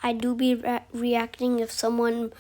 I do be reacting if someone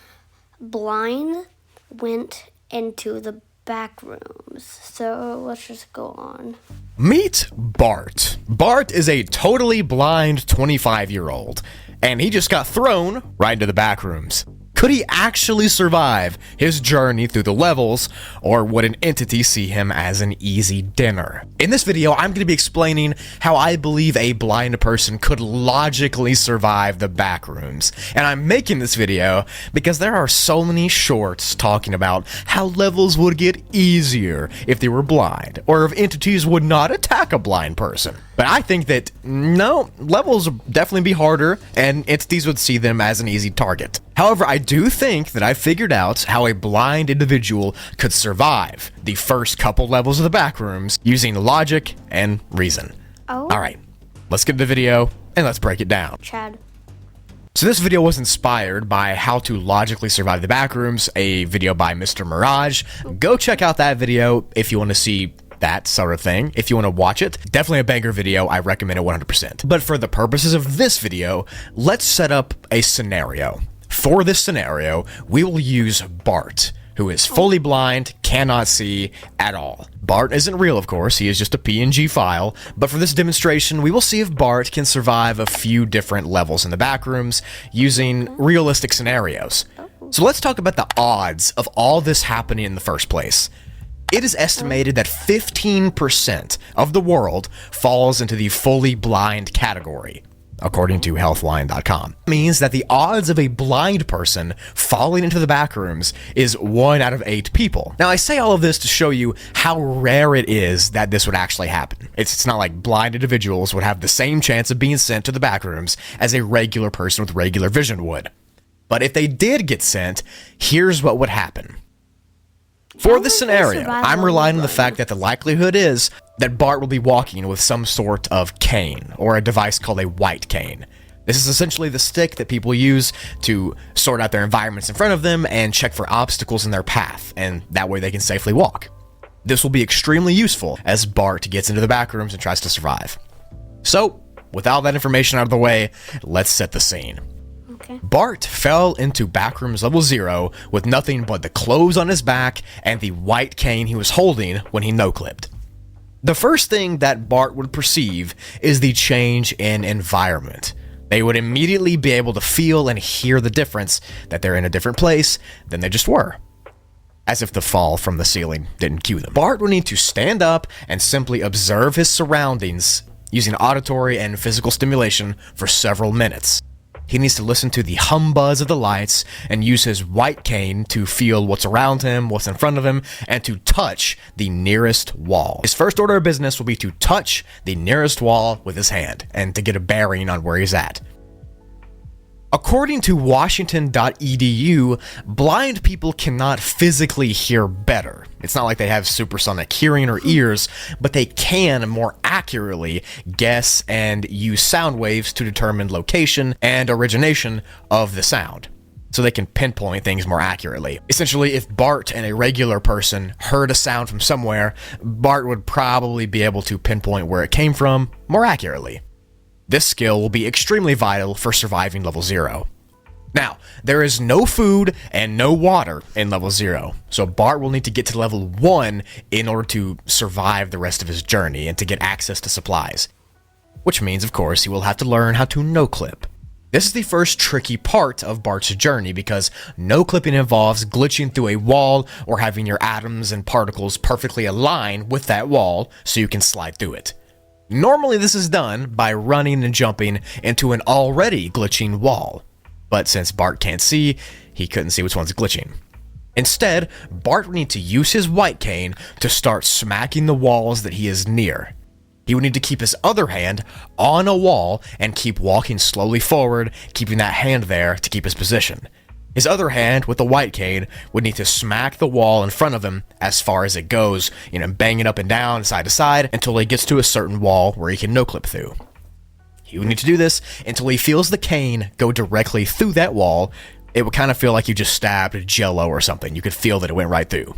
blind went into the back rooms. So let's just go on. Meet Bart. Bart is a totally blind 25-year-old, and he just got thrown right into the back rooms. Could he actually survive his journey through the levels, or would an entity see him as an easy dinner? In this video, I'm going to be explaining how I believe a blind person could logically survive the backrooms. And I'm making this video because there are so many shorts talking about how levels would get easier if they were blind, or if entities would not attack a blind person. But I think that, no, levels would definitely be harder, and entities would see them as an easy target. However, I do think that I figured out how a blind individual could survive the first couple levels of the backrooms using logic and reason. Oh. Alright, let's get to the video, and let's break it down. Chad. So this video was inspired by how to logically survive the backrooms, a video by Mr. Mirage. Go check out that video if you want to see that sort of thing. If you want to watch it, definitely a banger video. I recommend it 100%. But for the purposes of this video, let's set up a scenario. For this scenario, we will use Bart, who is fully blind, cannot see at all. Bart isn't real, of course, he is just a PNG file, but for this demonstration, we will see if Bart can survive a few different levels in the backrooms using realistic scenarios. So let's talk about the odds of all this happening in the first place. It is estimated that 15% of the world falls into the fully blind category, according to healthline.com. Means that the odds of a blind person falling into the backrooms is 1 out of 8 people. Now, I say all of this to show you how rare it is that this would actually happen. It's not like blind individuals would have the same chance of being sent to the backrooms as a regular person with regular vision would. But if they did get sent, here's what would happen. For this scenario, I'm relying on the fact that the likelihood is that Bart will be walking with some sort of cane, or a device called a white cane. This is essentially the stick that people use to sort out their environments in front of them and check for obstacles in their path, and that way they can safely walk. This will be extremely useful as Bart gets into the backrooms and tries to survive. So, with all that information out of the way, let's set the scene. Okay. Bart fell into backrooms level 0 with nothing but the clothes on his back and the white cane he was holding when he no-clipped. The first thing that Bart would perceive is the change in environment. They would immediately be able to feel and hear the difference that they're in a different place than they just were. As if the fall from the ceiling didn't cue them. Bart would need to stand up and simply observe his surroundings using auditory and physical stimulation for several minutes. He needs to listen to the hum buzz of the lights and use his white cane to feel what's around him, what's in front of him, and to touch the nearest wall. His first order of business will be to touch the nearest wall with his hand and to get a bearing on where he's at. According to Washington.edu, blind people cannot physically hear better. It's not like they have supersonic hearing or ears, but they can more accurately guess and use sound waves to determine location and origination of the sound, so they can pinpoint things more accurately. Essentially, if Bart and a regular person heard a sound from somewhere, Bart would probably be able to pinpoint where it came from more accurately. This skill will be extremely vital for surviving level 0. Now, there is no food and no water in level 0, so Bart will need to get to level 1 in order to survive the rest of his journey and to get access to supplies. Which means, of course, he will have to learn how to no-clip. This is the first tricky part of Bart's journey because no-clipping involves glitching through a wall or having your atoms and particles perfectly align with that wall so you can slide through it. Normally this is done by running and jumping into an already glitching wall, but since Bart can't see, he couldn't see which one's glitching. Instead, Bart would need to use his white cane to start smacking the walls that he is near. He would need to keep his other hand on a wall and keep walking slowly forward, keeping that hand there to keep his position. His other hand, with the white cane, would need to smack the wall in front of him as far as it goes, banging up and down, side to side, until he gets to a certain wall where he can no-clip through. He would need to do this until he feels the cane go directly through that wall. It would kind of feel like you just stabbed Jello or something. You could feel that it went right through.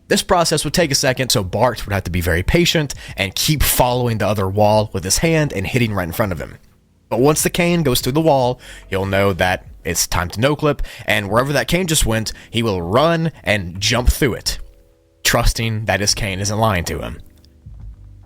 This process would take a second, so Bart would have to be very patient and keep following the other wall with his hand and hitting right in front of him. But once the cane goes through the wall, he'll know that it's time to no-clip, and wherever that cane just went, he will run and jump through it, trusting that his cane isn't lying to him.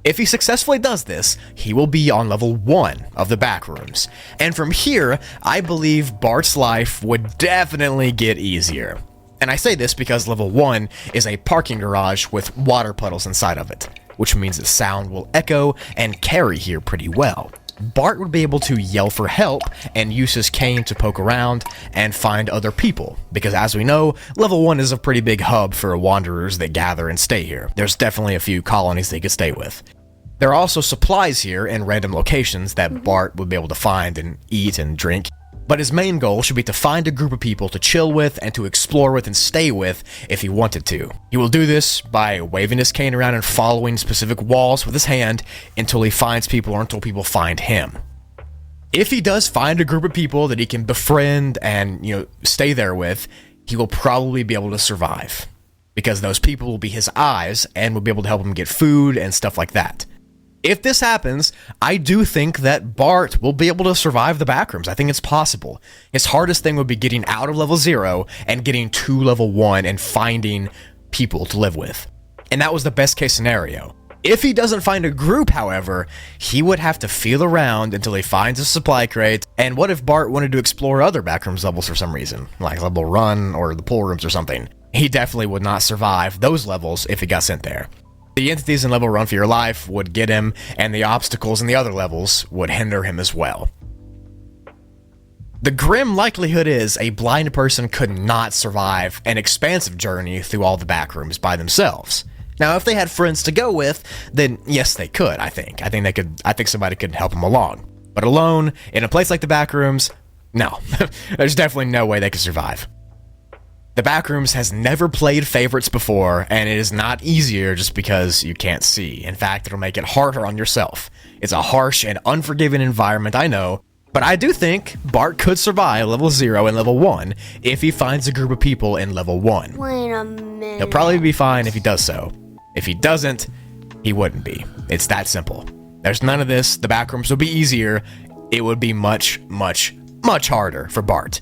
If he successfully does this, he will be on level 1 of the backrooms, and from here, I believe Bart's life would definitely get easier. And I say this because level 1 is a parking garage with water puddles inside of it, which means that sound will echo and carry here pretty well. Bart would be able to yell for help and use his cane to poke around and find other people, because as we know, level 1 is a pretty big hub for wanderers that gather and stay here. There's definitely a few colonies they could stay with. There are also supplies here in random locations that Bart would be able to find and eat and drink, but his main goal should be to find a group of people to chill with and to explore with and stay with if he wanted to. He will do this by waving his cane around and following specific walls with his hand until he finds people or until people find him. If he does find a group of people that he can befriend and, stay there with, he will probably be able to survive, because those people will be his eyes and will be able to help him get food and stuff like that. If this happens, I do think that Bart will be able to survive the backrooms. I think it's possible. His hardest thing would be getting out of level 0 and getting to level 1 and finding people to live with. And that was the best case scenario. If he doesn't find a group, however, he would have to feel around until he finds a supply crate. And what if Bart wanted to explore other backrooms levels for some reason, like level run or the pool rooms or something? He definitely would not survive those levels if he got sent there. The entities in level Run for Your Life would get him, and the obstacles in the other levels would hinder him as well. The grim likelihood is a blind person could not survive an expansive journey through all the backrooms by themselves. Now, if they had friends to go with, then yes, they could, I think. I think somebody could help them along. But alone, in a place like the backrooms, no. There's definitely no way they could survive. The Backrooms has never played favorites before, and it is not easier just because you can't see. In fact, it'll make it harder on yourself. It's a harsh and unforgiving environment, I know, but I do think Bart could survive level 0 and level 1 if he finds a group of people in level 1. Wait a minute. He'll probably be fine if he does so. If he doesn't, he wouldn't be. It's that simple. There's none of this. The Backrooms will be easier. It would be much, much, much harder for Bart.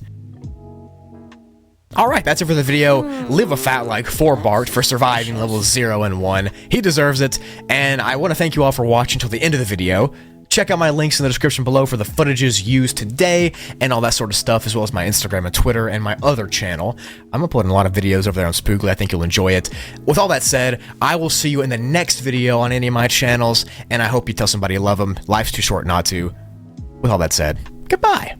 Alright, that's it for the video. Live a fat like for Bart for surviving levels 0 and 1. He deserves it, and I want to thank you all for watching till the end of the video. Check out my links in the description below for the footages used today and all that sort of stuff, as well as my Instagram and Twitter and my other channel. I'm uploading a lot of videos over there on Spoogly. I think you'll enjoy it. With all that said, I will see you in the next video on any of my channels, and I hope you tell somebody you love them. Life's too short not to. With all that said, goodbye.